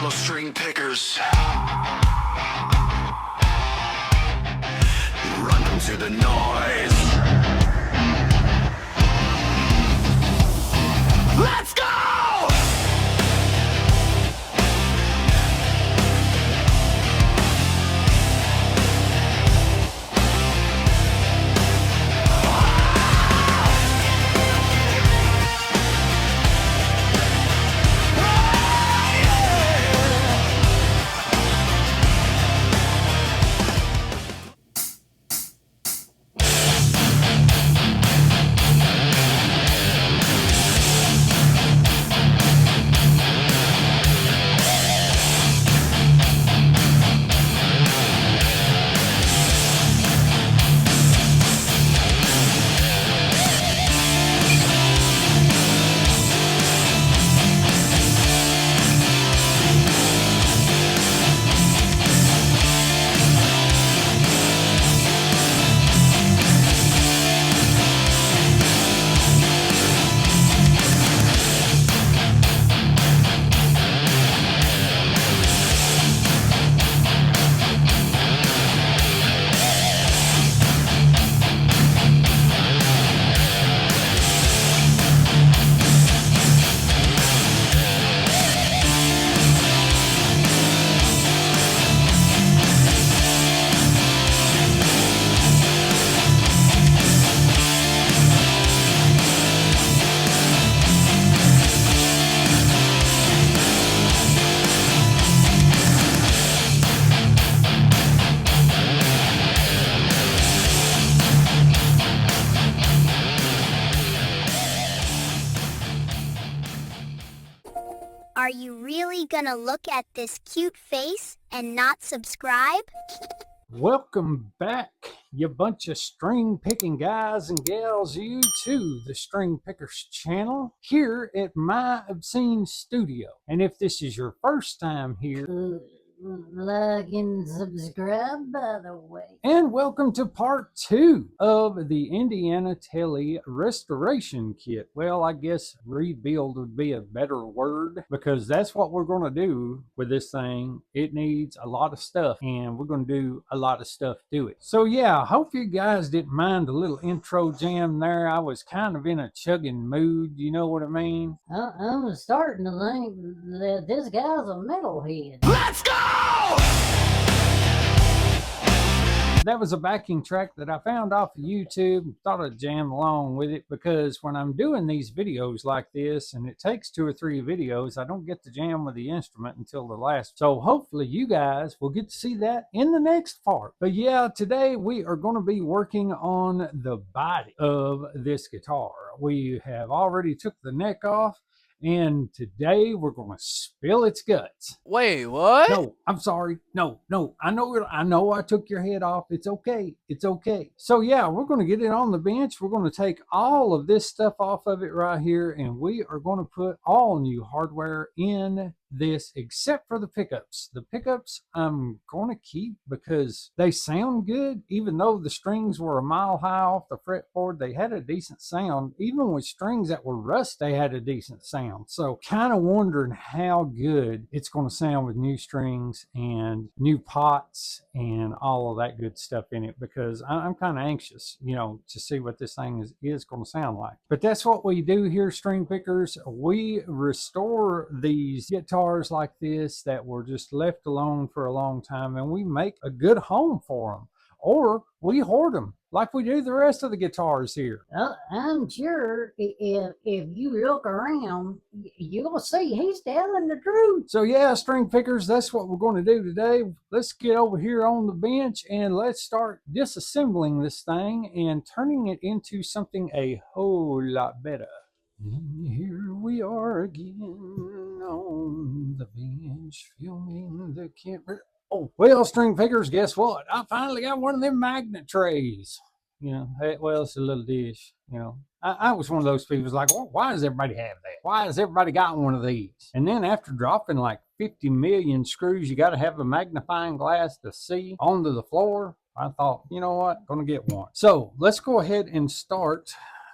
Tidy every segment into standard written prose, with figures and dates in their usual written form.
fellow string pickers. Run them to the noise. Let's go! Are you really gonna look at this cute face and not subscribe? Welcome back, you bunch of string picking guys and gals, you to the String Pickers channel here at My Obscene Studio. And if this is your first time here, like and subscribe, by the way. And welcome to part 2 of the Indiana Tele restoration kit. Well, I guess rebuild would be a better word, because that's what we're going to do with this thing. It needs a lot of stuff, and we're going to do a lot of stuff to it. So yeah, I hope you guys didn't mind a little intro jam there. I was kind of in a chugging mood, you know what I mean? I'm starting to think that this guy's a metalhead. Let's go! That was a backing track that I found off of YouTube. Thought I'd jam along with it, because when I'm doing these videos like this, and it takes 2 or 3 videos, I don't get to jam with the instrument until the last. So hopefully you guys will get to see that in the next part. But yeah, today we are going to be working on the body of this guitar. We have already took the neck off, and today we're going to spill its guts. Wait, what? No, I'm sorry. No. I know I took your head off. It's okay. It's okay. So yeah, we're going to get it on the bench. We're going to take all of this stuff off of it right here, and we are going to put all new hardware in this except for the pickups. The pickups I'm going to keep because they sound good. Even though the strings were a mile high off the fretboard, they had a decent sound. Even with strings that were rust, they had a decent sound. So kind of wondering how good it's going to sound with new strings and new pots and all of that good stuff in it, because I'm kind of anxious, you know, to see what this thing is going to sound like. But that's what we do here, String Pickers. We restore these guitars like this that were just left alone for a long time, and we make a good home for them, or we hoard them like we do the rest of the guitars here. I'm sure if you look around, you'll see he's telling the truth. So yeah, String Pickers, that's what we're going to do today. Let's get over here on the bench and let's start disassembling this thing and turning it into something a whole lot better. And here we are again on the bench filming the camera. Oh, well, String Pickers, guess what? I finally got one of them magnet trays. You know, well, it's a little dish, you know. I was one of those people who's like, well, why does everybody have that? Why has everybody got one of these? And then after dropping like 50 million screws, you got to have a magnifying glass to see onto the floor. I thought, you know what, gonna get one. So let's go ahead and start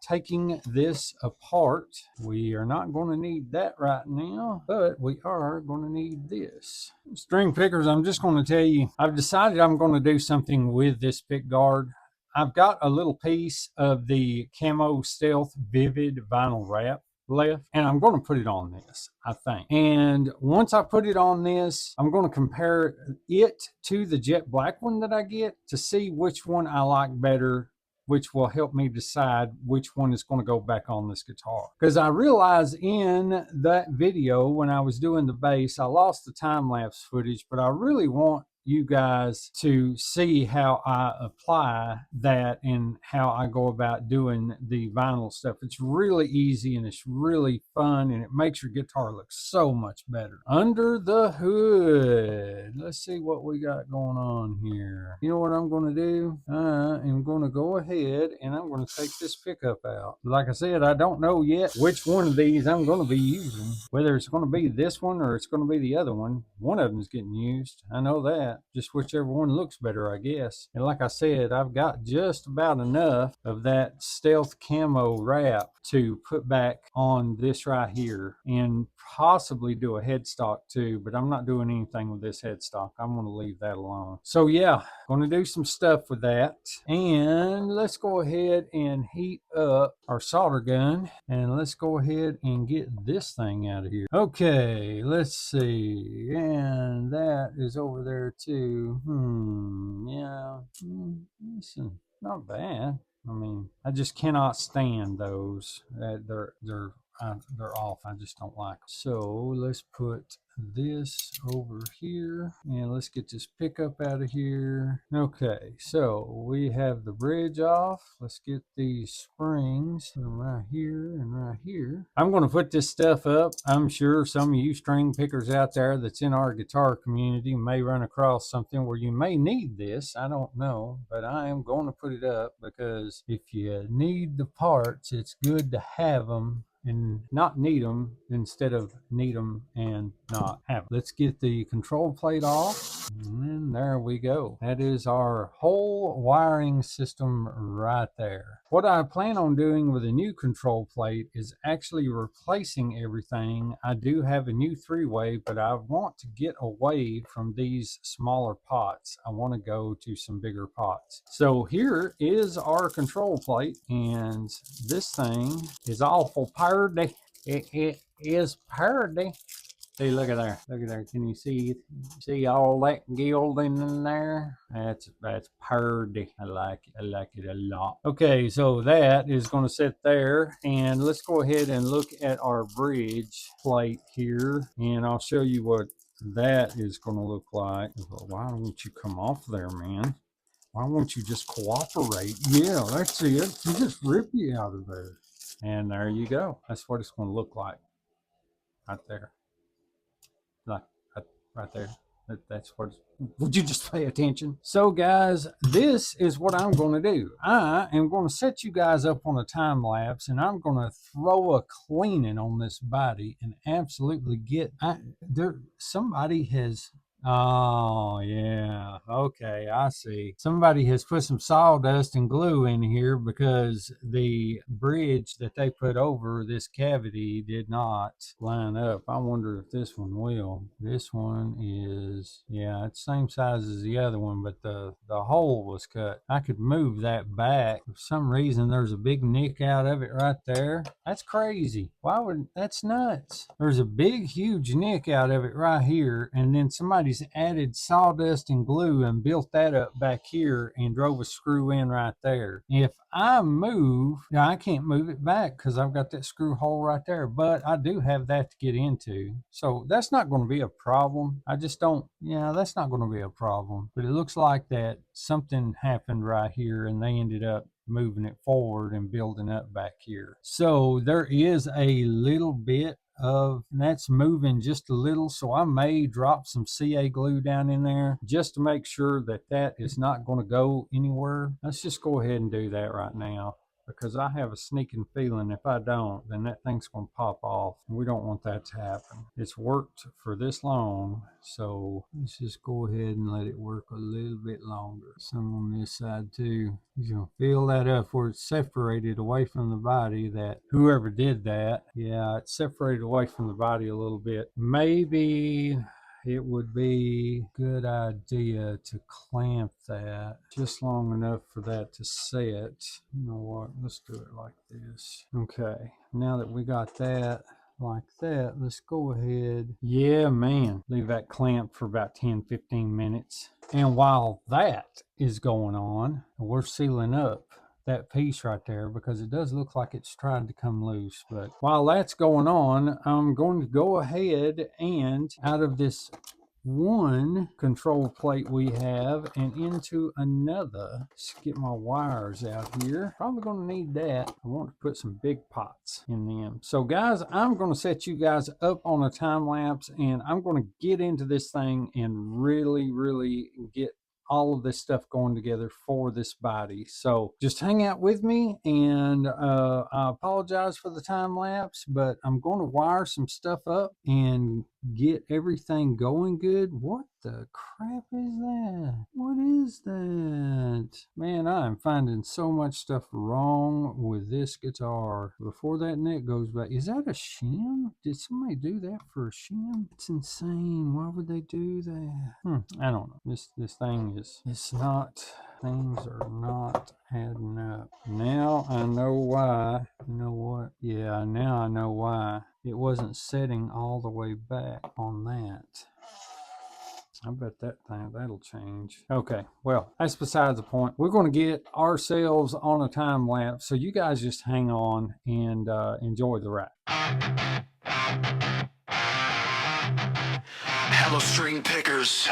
taking this apart. We are not going to need that right now, but we are going to need this. String pickers, I'm just going to tell you, I've decided I'm going to do something with this pick guard. I've got a little piece of the Camo Stealth Vivid vinyl wrap left, and I'm going to put it on this, I think. And once I put it on this, I'm going to compare it to the jet black one that I get to see which one I like better, which will help me decide which one is going to go back on this guitar. Because I realized in that video when I was doing the bass, I lost the time-lapse footage, but I really want you guys to see how I apply that and how I go about doing the vinyl stuff. It's really easy and it's really fun, and it makes your guitar look so much better. Under the hood, let's see what we got going on here. You know what I'm going to do? I am going to go ahead and I'm going to take this pickup out. Like I said, I don't know yet which one of these I'm going to be using, whether it's going to be this one or it's going to be the other one. One of them is getting used, I know that. Just whichever one looks better, I guess. And like I said, I've got just about enough of that stealth camo wrap to put back on this right here and possibly do a headstock too, but I'm not doing anything with this headstock. I'm going to leave that alone. So yeah, going to do some stuff with that. And let's go ahead and heat up our solder gun, and let's go ahead and get this thing out of here. Okay, let's see. And that is over there too. Yeah. Listen, not bad. I mean, I just cannot stand those. They're off. I just don't like them. So let's put this over here and let's get this pickup out of here. Okay, so we have the bridge off. Let's get these springs right here and right here. I'm going to put this stuff up. I'm sure some of you string pickers out there that's in our guitar community may run across something where you may need this. I don't know, but I am going to put it up because if you need the parts, it's good to have them and not need them instead of need them and not have them. Let's get the control plate off, and there we go. That is our whole wiring system right there. What I plan on doing with a new control plate is actually replacing everything. I do have a new 3-way, but I want to get away from these smaller pots. I want to go to some bigger pots. So here is our control plate, and this thing is awful purdy. It is purdy. See, look at there. Look at there. Can you see it? See all that gilding in there? That's purdy. I like it. I like it a lot. Okay, so that is going to sit there. And let's go ahead and look at our bridge plate here. And I'll show you what that is going to look like. Why don't you come off there, man? Why won't you just cooperate? Yeah, that's it. You just rip you out of there. And there you go. That's what it's going to look like. Right there. Like right there. That's what. Would you just pay attention? So guys, this is what I'm going to do. I am going to set you guys up on a time lapse, and I'm going to throw a cleaning on this body and absolutely get. Somebody has. Oh yeah, okay, I see. Somebody has put some sawdust and glue in here because the bridge that they put over this cavity did not line up. I wonder if this one will. This one is, yeah, it's same size as the other one, but the hole was cut. I could move that back. For some reason, there's a big nick out of it right there. That's crazy. That's nuts. There's a big, huge nick out of it right here, and then somebody's added sawdust and glue and built that up back here and drove a screw in right there. If I move, now I can't move it back because I've got that screw hole right there, but I do have that to get into. So that's not going to be a problem. I just don't, yeah, that's not going to be a problem. But it looks like that something happened right here and they ended up moving it forward and building up back here. So there is a little bit of that's moving just a little, so I may drop some CA glue down in there just to make sure that that is not going to go anywhere. Let's just go ahead and do that right now. because I have a sneaking feeling if I don't, then that thing's going to pop off. And we don't want that to happen. It's worked for this long, so let's just go ahead and let it work a little bit longer. Some on this side too. You're going to feel that up where it's separated away from the body, that whoever did that, yeah, it's separated away from the body a little bit. Maybe it would be a good idea to clamp that just long enough for that to set. You know what, let's do it like this. Okay, now that we got that like that, let's go ahead. Yeah, man, leave that clamped for about 10-15 minutes. And while that is going on, we're sealing up that piece right there, because it does look like it's trying to come loose. But while that's going on, I'm going to go ahead and out of this one control plate we have and into another. Let's get my wires out here. Probably going to need that. I want to put some big pots in them. So guys, I'm going to set you guys up on a time lapse, and I'm going to get into this thing and really get all of this stuff going together for this body. So just hang out with me, and I apologize for the time lapse, but I'm going to wire some stuff up and get everything going good. What the crap is that? What is that? Man, I'm finding so much stuff wrong with this guitar. Before that neck goes back, is that a shim? Did somebody do that for a shim? It's insane. Why would they do that? I don't know. This thing is, it's not, things are not adding up. Now I know why. You know what? Yeah, now I know why it wasn't setting all the way back on that. I bet that'll change. Okay, well, that's besides the point. We're going to get ourselves on a time lapse, so you guys just hang on and enjoy the ride. Hello, string pickers.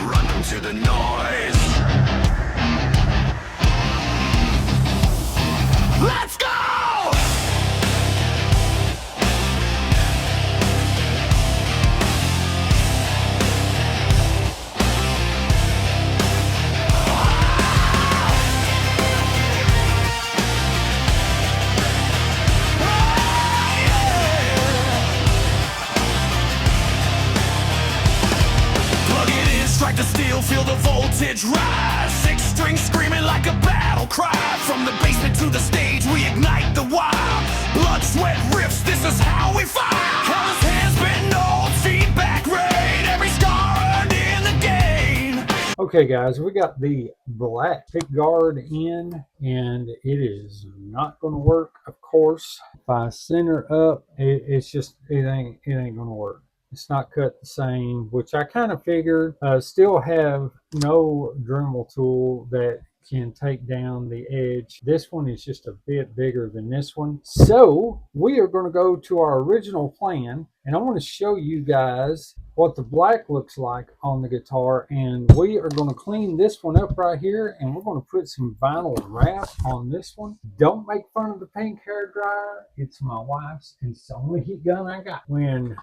Run them to the noise. Let's go! Strike the steel, feel the voltage rise. Six strings screaming like a battle cry. From the basement to the stage, we ignite the wild. Blood, sweat, riffs, this is how we fire. Hell's hands been old, feedback rate. Every scar earned in the game. Okay guys, we got the black pick guard in, and it is not going to work, of course. If I center up, it ain't going to work. It's not cut the same, which I kind of figured. Still have no Dremel tool that can take down the edge. This one is just a bit bigger than this one. So we are going to go to our original plan, and I want to show you guys what the black looks like on the guitar. And we are going to clean this one up right here, and we're going to put some vinyl wrap on this one. Don't make fun of the pink hair dryer. It's my wife's, and it's the only heat gun I got. When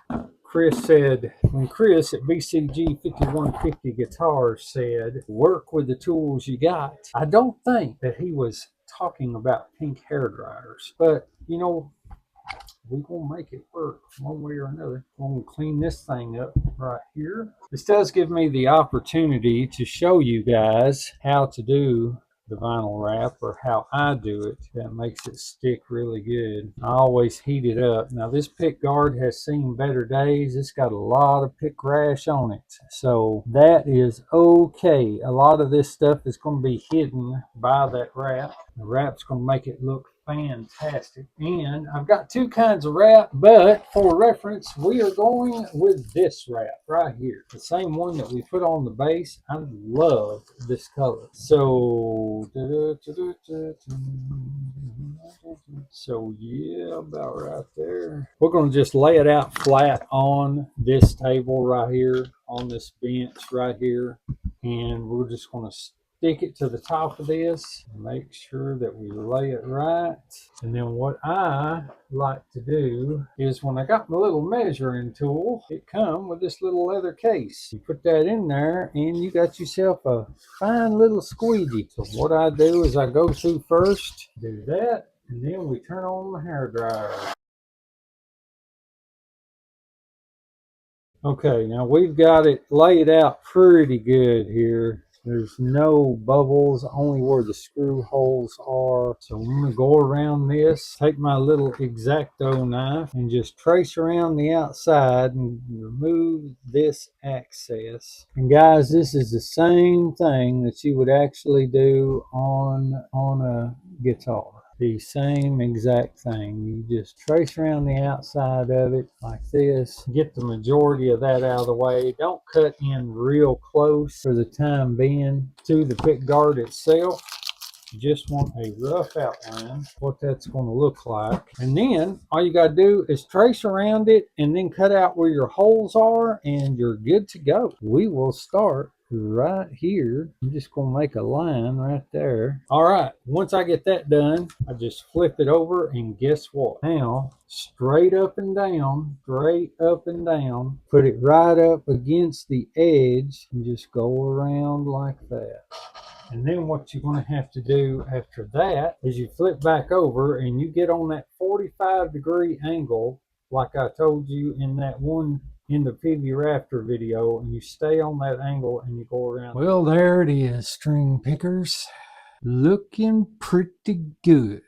Chris at BCG 5150 Guitars said, work with the tools you got, I don't think that he was talking about pink hair dryers. But, you know, we're going to make it work one way or another. I'm going to clean this thing up right here. This does give me the opportunity to show you guys how to do the vinyl wrap, or how I do it. That makes it stick really good. I always heat it up. Now this pick guard has seen better days. It's got a lot of pick rash on it, so that is okay. A lot of this stuff is going to be hidden by that wrap. The wrap's going to make it look fantastic. And I've got two kinds of wrap, but for reference, we are going with this wrap right here, the same one that we put on the base. I love this color. So yeah, about right there. We're going to just lay it out flat on this table right here, on this bench right here, and we're just going to stick it to the top of this. Make sure that we lay it right. And then what I like to do is when I got my little measuring tool, it comes with this little leather case. You put that in there and you got yourself a fine little squeegee. So what I do is I go through first, do that, and then we turn on the hair dryer. Okay, now we've got it laid out pretty good here. There's no bubbles, only where the screw holes are. So I'm going to go around this, take my little X-Acto knife and just trace around the outside and remove this access. And guys, this is the same thing that you would actually do on a guitar. The same exact thing. You just trace around the outside of it like this. Get the majority of that out of the way. Don't cut in real close for the time being to the pick guard itself. You just want a rough outline what that's going to look like. And then all you got to do is trace around it and then cut out where your holes are and you're good to go. We will start right here. I'm just going to make a line right there. All right, once I get that done, I just flip it over and guess what? Now, straight up and down, put it right up against the edge and just go around like that. And then what you're going to have to do after that is you flip back over and you get on that 45-degree angle like I told you in that one in the PV Raptor video, and you stay on that angle and you go around. Well, there it is, string pickers. Looking pretty good,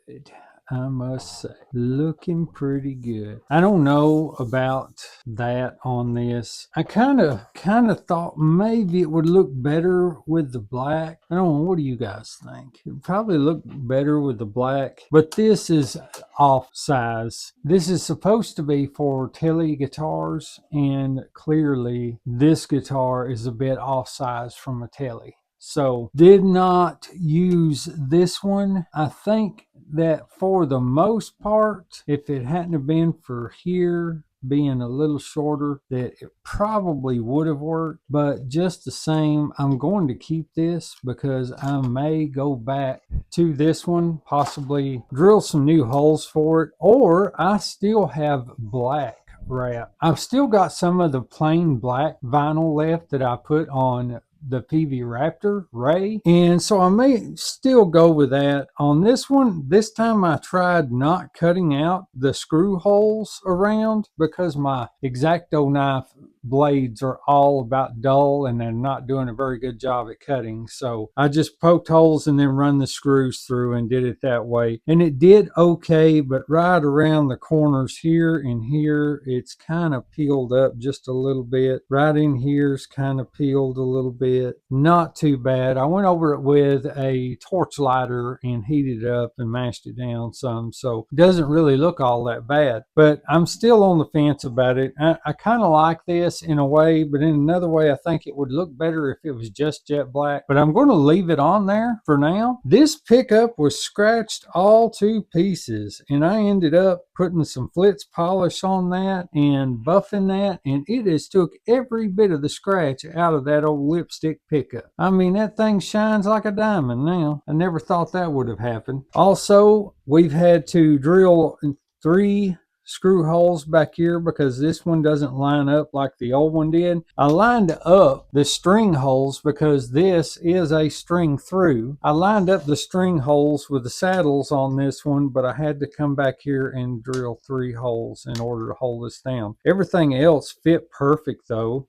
I must say. Looking pretty good. I don't know about that on this. I kind of thought maybe it would look better with the black. I don't know, what do you guys think? It would probably look better with the black, but this is off size. This is supposed to be for Tele guitars, and clearly this guitar is a bit off size from a Tele. So did not use this one. I think that for the most part, if it hadn't have been for here being a little shorter, that it probably would have worked. But just the same, I'm going to keep this because I may go back to this one, possibly drill some new holes for it, or I still have black wrap. I've still got some of the plain black vinyl left that I put on the PV Raptor Ray, and so I may still go with that. On this one, this time I tried not cutting out the screw holes around because my X-Acto knife blades are all about dull and they're not doing a very good job at cutting. So I just poked holes and then run the screws through and did it that way, and it did okay. But right around the corners here and here, it's kind of peeled up just a little bit. Right in here's kind of peeled a little bit. Not too bad. I went over it with a torch lighter and heated it up and mashed it down some, so it doesn't really look all that bad. But I'm still on the fence about it. I kind of like this in a way, but in another way I think it would look better if it was just jet black. But I'm going to leave it on there for now. This pickup was scratched all to pieces, and I ended up putting some Flitz polish on that and buffing that, and it has took every bit of the scratch out of that old lipstick pickup. I mean, that thing shines like a diamond now. I never thought that would have happened. Also, we've had to drill 3 screw holes back here because this one doesn't line up like the old one did. I lined up the string holes because this is a string through. I lined up the string holes with the saddles on this one, but I had to come back here and drill 3 holes in order to hold this down. Everything else fit perfect though.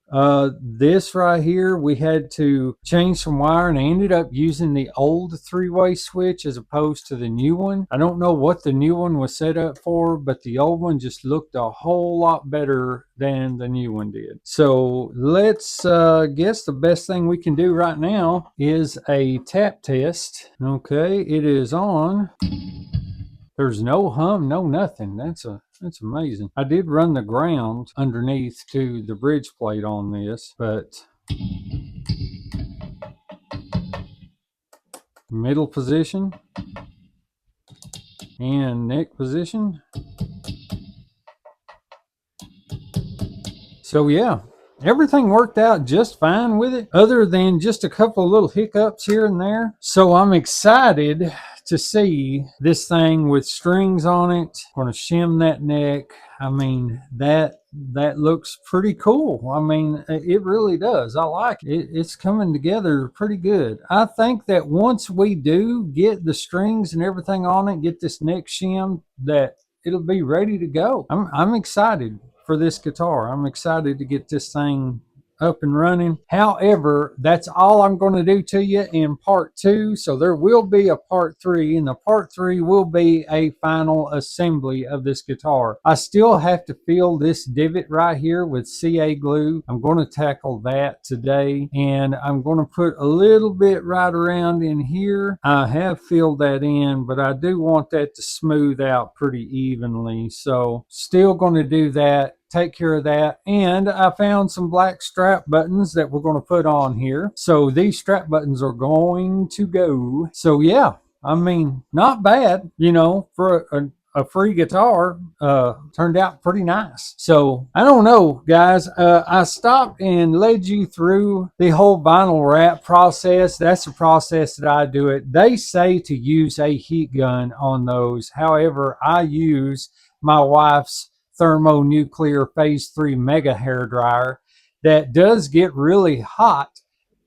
This right here, we had to change some wire, and I ended up using the old 3-way switch as opposed to the new one. I don't know what the new one was set up for, but the old one just looked a whole lot better than the new one did. So let's guess the best thing we can do right now is a tap test. Okay, it is on. There's no hum, no nothing. That's amazing. I did run the ground underneath to the bridge plate on this, but middle position and neck position. So yeah, everything worked out just fine with it, other than just a couple of little hiccups here and there. So I'm excited to see this thing with strings on it. Going to shim that neck. I mean, that looks pretty cool. I mean, it really does. I like it. It's coming together pretty good. I think that once we do get the strings and everything on it, get this neck shim, that it'll be ready to go. I'm excited for this guitar. I'm excited to get this thing up and running. However, that's all I'm going to do to you in part 2. So there will be a part 3, and the part 3 will be a final assembly of this guitar. I still have to fill this divot right here with CA glue. I'm going to tackle that today, and I'm going to put a little bit right around in here. I have filled that in, but I do want that to smooth out pretty evenly. So still going to do that, take care of that. And I found some black strap buttons that we're going to put on here. So these strap buttons are going to go. So yeah, I mean, not bad, you know, for a free guitar. Turned out pretty nice. So I don't know, guys. I stopped and led you through the whole vinyl wrap process. That's the process that I do it. They say to use a heat gun on those. However, I use my wife's thermonuclear phase 3 mega hair dryer that does get really hot.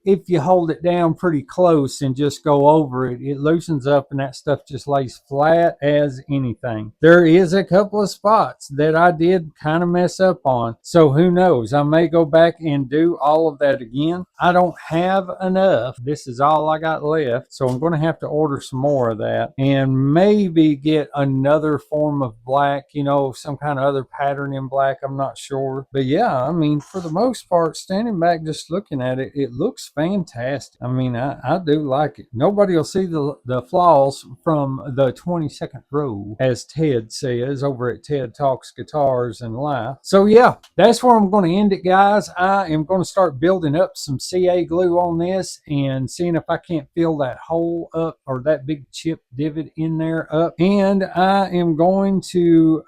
If you hold it down pretty close and just go over it, it loosens up and that stuff just lays flat as anything. There is a couple of spots that I did kind of mess up on, so who knows, I may go back and do all of that again. I don't have enough. This is all I got left, so I'm going to have to order some more of that and maybe get another form of black, you know, some kind of other pattern in black. I'm not sure, but yeah, I mean, for the most part, standing back just looking at it, it looks fantastic. I mean, I do like it. Nobody will see the flaws from the 22nd row, as Ted says over at Ted Talks Guitars and Life. So yeah, that's where I'm going to end it, guys. I am going to start building up some CA glue on this and seeing if I can't fill that hole up, or that big chip divot in there up. And I am going to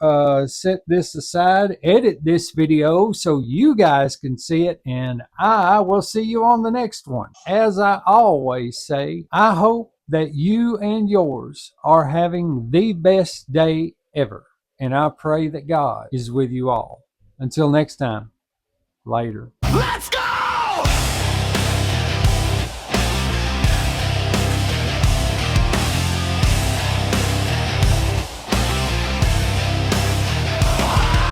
set this aside, edit this video so you guys can see it, and I will see you on the next one. As I always say, I hope that you and yours are having the best day ever, and I pray that God is with you all. Until next time, later. Let's go!